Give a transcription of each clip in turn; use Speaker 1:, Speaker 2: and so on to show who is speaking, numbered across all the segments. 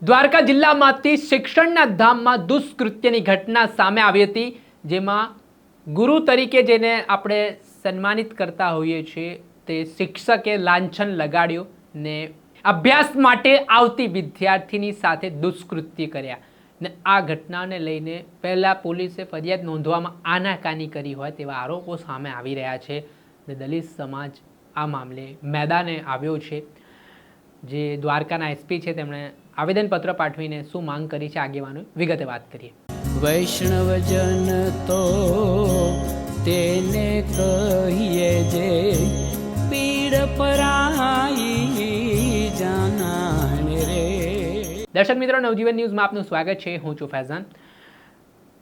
Speaker 1: દ્વારકા જિલ્લામાંથી શિક્ષણના ધામમાં દુષ્કૃત્યની ઘટના સામે આવી હતી, જેમાં ગુરુ તરીકે જેને આપણે સન્માનિત કરતા હોઈએ છીએ તે શિક્ષકે લાંછન લગાડ્યું ને અભ્યાસ માટે આવતી વિદ્યાર્થીની સાથે દુષ્કૃત્ય કર્યા ને આ ઘટનાને લઈને પહેલાં પોલીસે ફરિયાદ નોંધવામાં આનાકાની કરી હોય તેવા આરોપો સામે આવી રહ્યા છે ને દલિત સમાજ આ મામલે મેદાને આવ્યો છે। જે દ્વારકાના એસપી છે તેમણે આવેદનપત્ર પાઠવીને શું માંગ કરી છે આગેવાનો વિગતે વાત કરીએ।
Speaker 2: વૈષ્ણવજન તો તેને કહીએ જે પીડ પરાઈ જાનાને રે।
Speaker 1: દર્શક મિત્રો, નવજીવન ન્યૂઝમાં આપનું સ્વાગત છે। હું છું ફૈઝાન।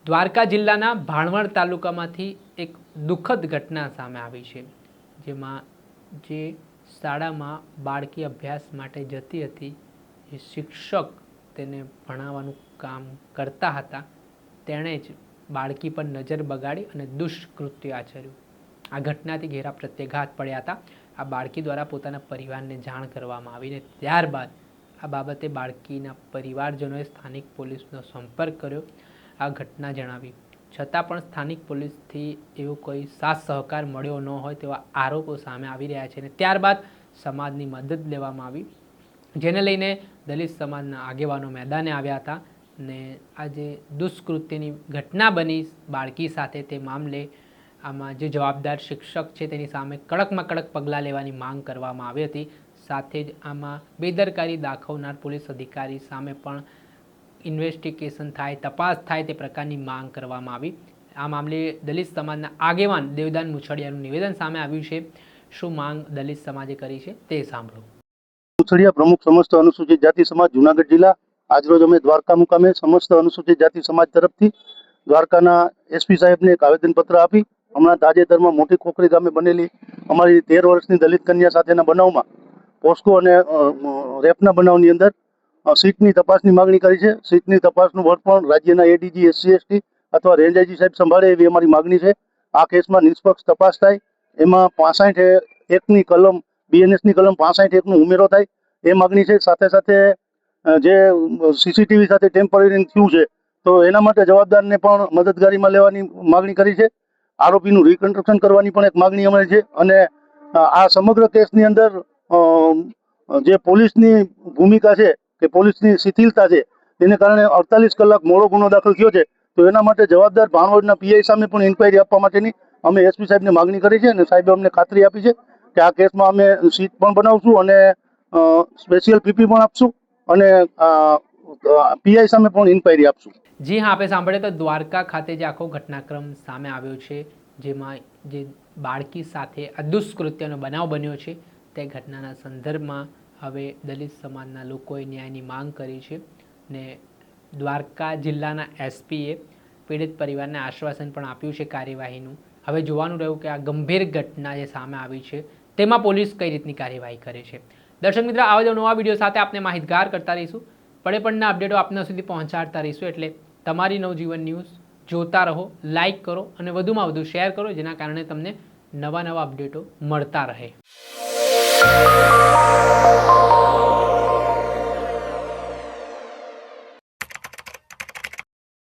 Speaker 1: દ્વારકા જિલ્લાના ભાણવડ તાલુકામાંથી એક દુઃખદ ઘટના સામે આવી છે, જેમાં જે શાળામાં બાળકી અભ્યાસ માટે જતી હતી, એ શિક્ષક તેને ભણાવવાનું કામ કરતા હતા, તેણે જ બાળકી પર નજર બગાડી અને દુષ્કૃત્ય આચર્યું। આ ઘટનાથી ઘેરા પ્રત્યાઘાત પડ્યા હતા। આ બાળકી દ્વારા પોતાના પરિવારને જાણ કરવામાં આવીને ત્યારબાદ આ બાબતે બાળકીના પરિવારજનોએ સ્થાનિક પોલીસનો સંપર્ક કર્યો, આ ઘટના જણાવી, છતાં પણ સ્થાનિક પોલીસથી એવો કોઈ સાથ સહકાર મળ્યો ન હોય તેવા આરોપો સામે આવી રહ્યા છે અને ત્યારબાદ સમાજની મદદ લેવામાં આવી, જેને લઈને દલિત સમાજના આગેવાનો મેદાને આવ્યા હતા ને આ જે દુષ્કૃત્યની ઘટના બની બાળકી સાથે તે મામલે આમાં જે જવાબદાર શિક્ષક છે તેની સામે કડકમાં કડક પગલાં લેવાની માંગ કરવામાં આવી હતી। સાથે જ આમાં બેદરકારી દાખવનાર પોલીસ અધિકારી સામે પણ ઇન્વેસ્ટિગેશન થાય, તપાસ થાય તે પ્રકારની માંગ કરવામાં આવી। આ મામલે દલિત સમાજના આગેવાન દેવદાન મુછડિયાનું નિવેદન સામે આવ્યું છે। શું માંગ દલિત સમાજે કરી છે તે સાંભળો।
Speaker 3: મુછડિયા, પ્રમુખ સમસ્ત અનુસૂચિત જાતિ સમાજ જુનાગઢ જિલ્લા। આજરોજ અમે દ્વારકા મુકામે સમસ્ત અનુસૂચિત જાતિ સમાજ તરફથી દ્વારકાના એસપી સાહેબને એક આવેદનપત્ર આપી હમણાં તાજેતરમાં મોટી ખોખરી ગામે બનેલી અમારી 13 વર્ષની દલિત કન્યા સાથેના બનાવમાં પોસ્કો અને રેપના બનાવની અંદર સીટની તપાસની માગણી કરી છે। સીટની તપાસનું વડપણ રાજ્યના એડીજી SC/ST અથવા રેન્જ આઈજી સાહેબ સંભાળે એવી અમારી માગણી છે। આ કેસમાં નિષ્પક્ષ તપાસ થાય, એમાં 65(1) ની કલમ BNS ની કલમ 65(1) નો ઉમેરો થાય એ માગણી છે। સાથે સાથે જે સીસીટીવી સાથે ટેમ્પરરિંગ થયું છે તો એના માટે જવાબદારને પણ મદદગારીમાં લેવાની માગણી કરી છે। આરોપીનું રિકન્સ્ટ્રક્શન કરવાની પણ એક માગણી અમારી છે અને આ સમગ્ર કેસની અંદર જે પોલીસની ભૂમિકા છે કે પોલીસની શિથિલતા છે તેને કારણે 48 કલાક મોડો ગુનો દાખલ થયો છે, તો એના માટે જવાબદાર ભાણવડના PI સામે પણ ઇન્ક્વાયરી આપવા માટેની અમે એસપી સાહેબને માગણી કરી છે અને સાહેબે અમને ખાતરી આપી છે કે આ કેસમાં અમે સીટ પણ બનાવશું અને સ્પેશિયલ PP પણ આપશું અને PI સામે પણ ઇન્ક્વાયરી આપશું।
Speaker 1: જી હા, આપણે સાંભળીએ તો દ્વારકા ખાતે જે આખો ઘટનાક્રમ સામે આવ્યો છે, જેમાં જે બાળકી સાથે આ દુષ્કૃત્યનો બનાવ બન્યો છે, તે ઘટનાના સંદર્ભમાં હવે દલિત સમાજના લોકોએ ન્યાયની માંગ કરી છે ને દ્વારકા જિલ્લાના એસપીએ પીડિત પરિવારને આશ્વાસન પણ આપ્યું છે કાર્યવાહીનું। હવે જોવાનું રહ્યું કે આ ગંભીર ઘટના જે સામે આવી છે તેમાં પોલીસ કઈ રીતની કાર્યવાહી કરે છે। દર્શક મિત્રો, આવા જ નવા વિડીયો સાથે આપણે માહિતગાર કરતા રહીશું, પડે પડના અપડેટો આપના સુધી પહોંચાડતા રહીશું, એટલે તમારી નવજીવન ન્યૂઝ જોતા રહો, લાઇક કરો અને વધુમાં વધુ શેર કરો, જેના કારણે તમને નવા અપડેટો મળતા રહે।